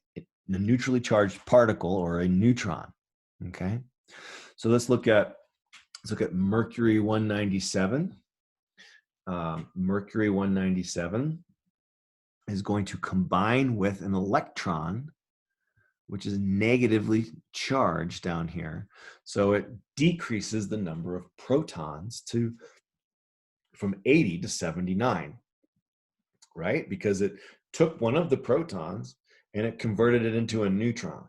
neutrally charged particle, or a neutron. Okay, so let's look at mercury 197. Mercury 197 is going to combine with an electron, which is negatively charged down here. So it decreases the number of protons from 80 to 79, right? Because it took one of the protons and it converted it into a neutron.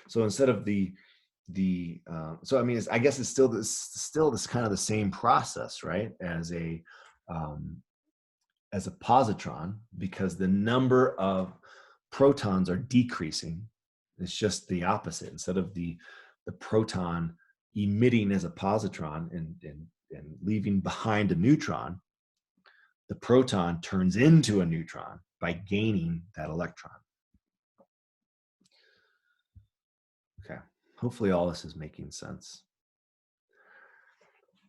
So instead of so I mean, I guess it's still this kind of the same process, right? As a positron, because the number of protons are decreasing. It's just the opposite. Instead of the proton emitting as a positron and leaving behind a neutron, the proton turns into a neutron by gaining that electron. Okay, hopefully all this is making sense.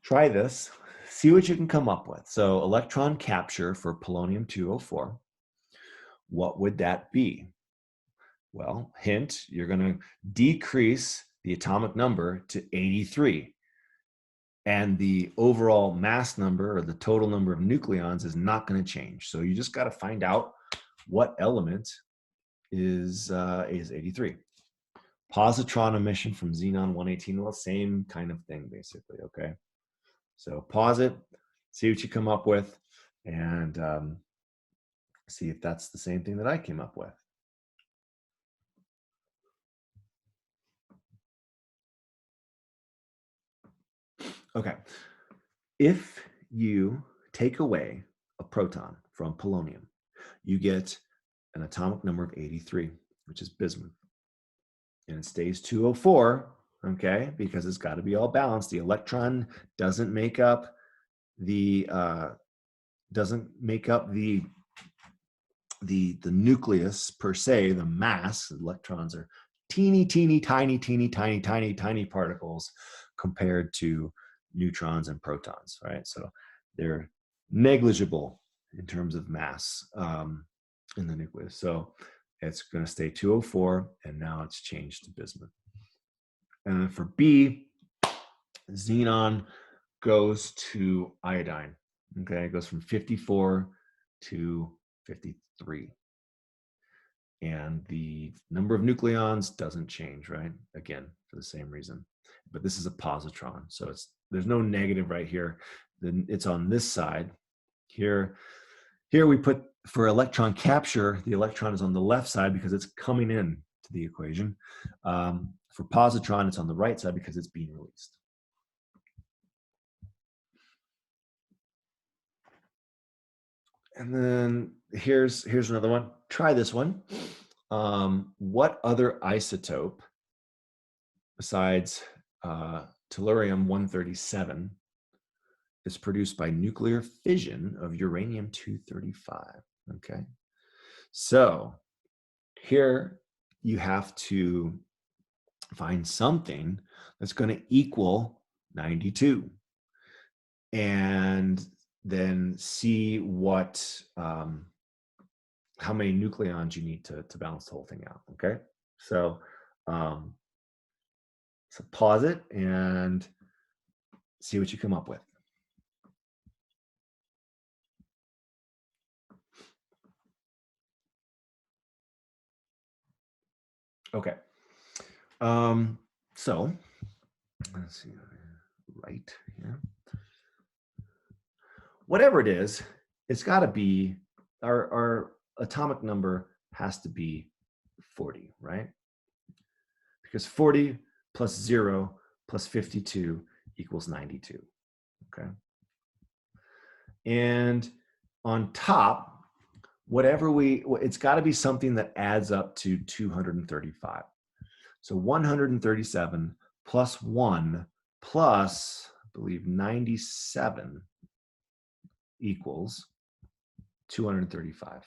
Try this, see what you can come up with. So electron capture for polonium-204, what would that be? Well, hint, you're going to decrease the atomic number to 83. And the overall mass number, or the total number of nucleons, is not going to change. So you just got to find out what element is 83. Positron emission from xenon 118, well, same kind of thing, basically, okay? So pause it, see what you come up with, and see if that's the same thing that I came up with. Okay, if you take away a proton from polonium, you get an atomic number of 83, which is bismuth. And it stays 204, okay, because it's got to be all balanced. The electron doesn't make up the nucleus per se, the mass. Electrons are teeny tiny particles compared to neutrons and protons, right? So they're negligible in terms of mass in the nucleus. So it's going to stay 204, and now it's changed to bismuth. And then for B, xenon goes to iodine. Okay, it goes from 54 to 53. And the number of nucleons doesn't change, right? Again, for the same reason. But this is a positron, so there's no negative right here. Then it's on this side. Here we put, for electron capture, the electron is on the left side because it's coming in to the equation. For positron, it's on the right side because it's being released. And then here's another one. Try this one. What other isotope besides tellurium-137 is produced by nuclear fission of uranium-235? Okay, so here you have to find something that's going to equal 92, and then see what how many nucleons you need to balance the whole thing out. Okay, so so pause it and see what you come up with. Okay, so let's see, right here. Whatever it is, it's got to be, our atomic number has to be 40, right? Because 40 plus 0 plus 52 equals 92, okay? And on top, it's got to be something that adds up to 235. So 137 plus 1 plus, I believe, 97 equals 235.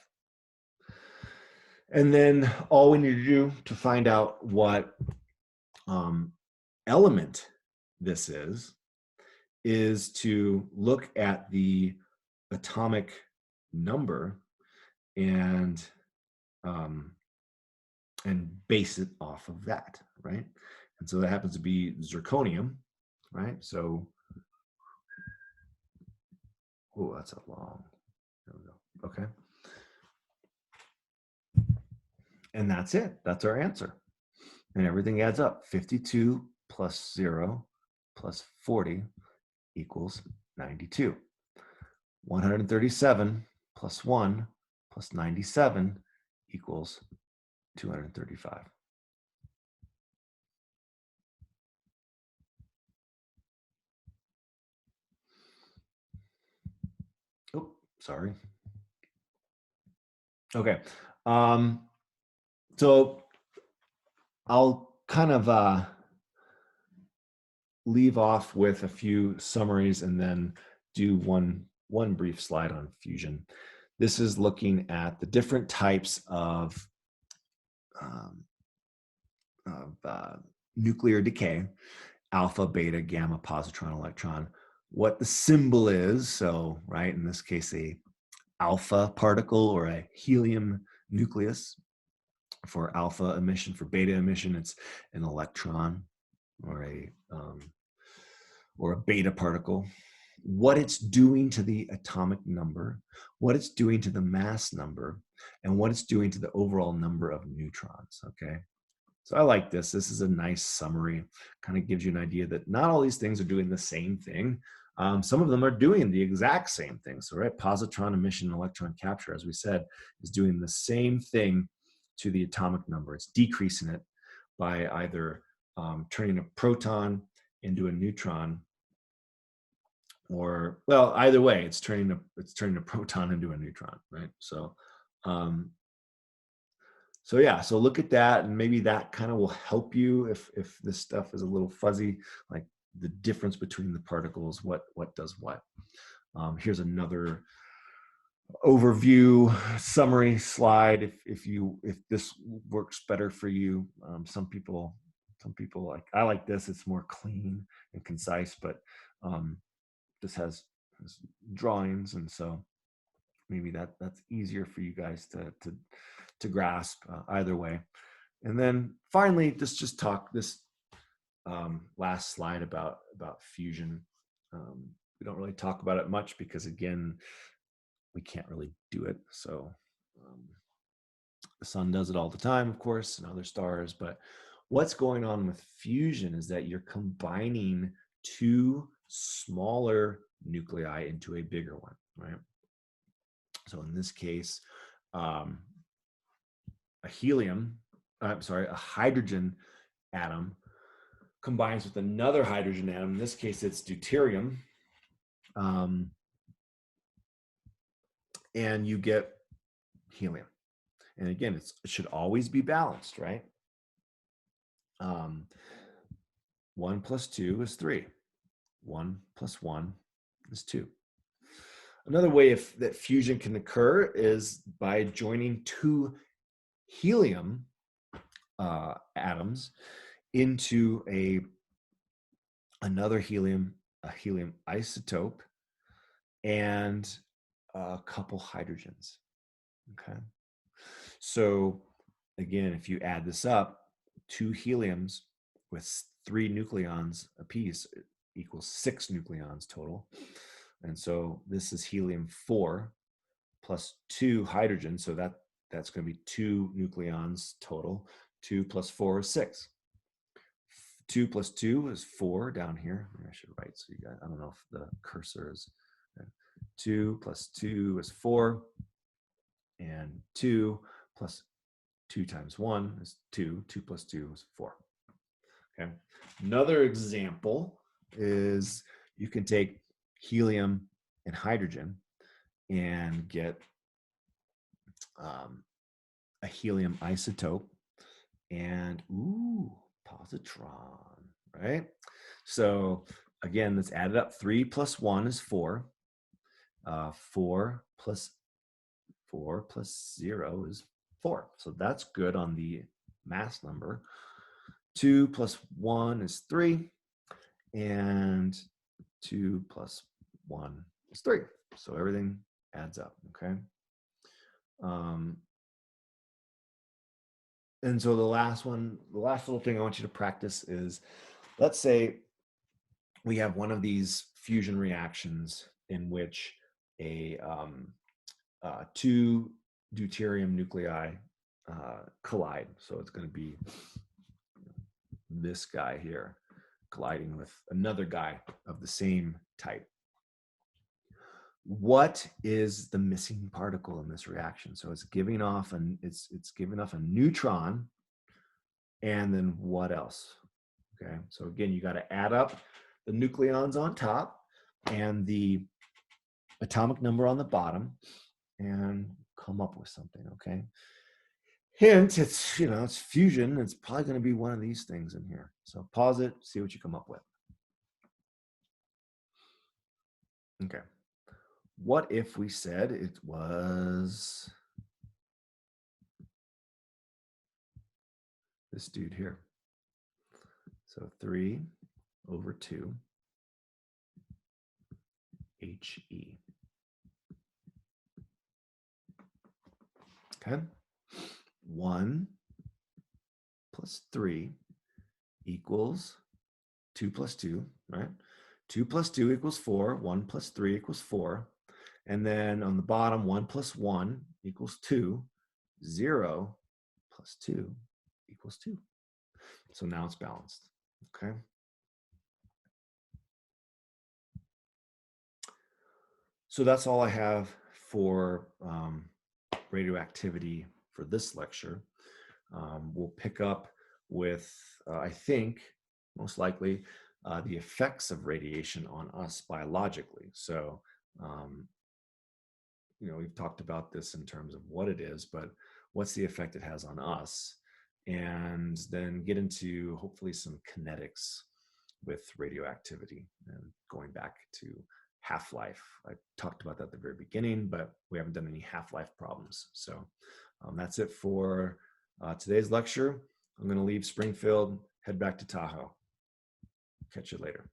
And then all we need to do to find out what element this is to look at the atomic number and base it off of that, right? And so that happens to be zirconium, right? So, oh, that's a long, there we go. Okay. And that's it. That's our answer. And everything adds up. 52 plus 0 plus 40 equals 92. 137 plus 1 plus 97 equals 235. Oh, sorry. Okay. So I'll kind of leave off with a few summaries and then do one brief slide on fusion. This is looking at the different types of nuclear decay: alpha, beta, gamma, positron, electron. What the symbol is, so right, in this case, a alpha particle or a helium nucleus. For alpha emission, for beta emission, it's an electron or a beta particle. What it's doing to the atomic number, what it's doing to the mass number, and what it's doing to the overall number of neutrons, okay? So I like this. This is a nice summary. Kind of gives you an idea that not all these things are doing the same thing. Some of them are doing the exact same thing. So, right, positron emission and electron capture, as we said, is doing the same thing to the atomic number. It's decreasing it by either turning a proton into a neutron, or, well, either way, it's turning a proton into a neutron, right? So, so yeah, so look at that, and maybe that kind of will help you if this stuff is a little fuzzy, like the difference between the particles, what does what. Here's another overview summary slide if this works better for you. Some people like, I like this, it's more clean and concise, but this has drawings, and so maybe that's easier for you guys to grasp either way. And then finally, just talk this last slide about fusion. We don't really talk about it much because, again, we can't really do it. So the sun does it all the time, of course, and other stars. But what's going on with fusion is that you're combining two smaller nuclei into a bigger one, right? So in this case, a hydrogen atom combines with another hydrogen atom. In this case, it's deuterium. And you get helium. And again, it should always be balanced, right? 1 plus 2 is 3. 1 plus 1 is 2. Another way that fusion can occur is by joining two helium atoms into another helium isotope and a couple hydrogens. Okay. So again, if you add this up, 2 heliums with 3 nucleons apiece equals 6 nucleons total. And so this is helium 4 plus 2 hydrogens. So that's going to be 2 nucleons total. 2 plus 4 is 6. 2 plus 2 is 4 down here. Maybe I should write so you guys, I don't know if the cursor is. 2 plus 2 is 4. And 2 plus 2 times 1 is 2. 2 plus 2 is 4. Okay. Another example is you can take helium and hydrogen and get a helium isotope and positron, right? So again, let's add it up. 3 plus 1 is 4. 4 plus 0 is 4. So that's good on the mass number. 2 plus 1 is 3. And 2 plus 1 is 3. So everything adds up, okay? And so the last little thing I want you to practice is, let's say we have one of these fusion reactions in which two deuterium nuclei collide. So it's going to be this guy here colliding with another guy of the same type. What is the missing particle in this reaction? So it's giving off it's giving off a neutron, and then what else? Okay, so again, you got to add up the nucleons on top and the atomic number on the bottom and come up with something, okay? Hint, it's, it's fusion. It's probably going to be one of these things in here. So pause it, see what you come up with. Okay. What if we said it was this dude here? So 3/2 HE. Okay. 1 plus 3 equals 2 plus 2, right? 2 plus 2 equals 4. 1 plus 3 equals 4. And then on the bottom, 1 plus 1 equals 2. 0 plus 2 equals 2. So now it's balanced, okay? So that's all I have for radioactivity for this lecture. We'll pick up with, I think, most likely, the effects of radiation on us biologically. So, we've talked about this in terms of what it is, but what's the effect it has on us? And then get into hopefully some kinetics with radioactivity and going back to half-life. I talked about that at the very beginning, but we haven't done any half-life problems. So that's it for today's lecture. I'm going to leave Springfield, head back to Tahoe. Catch you later.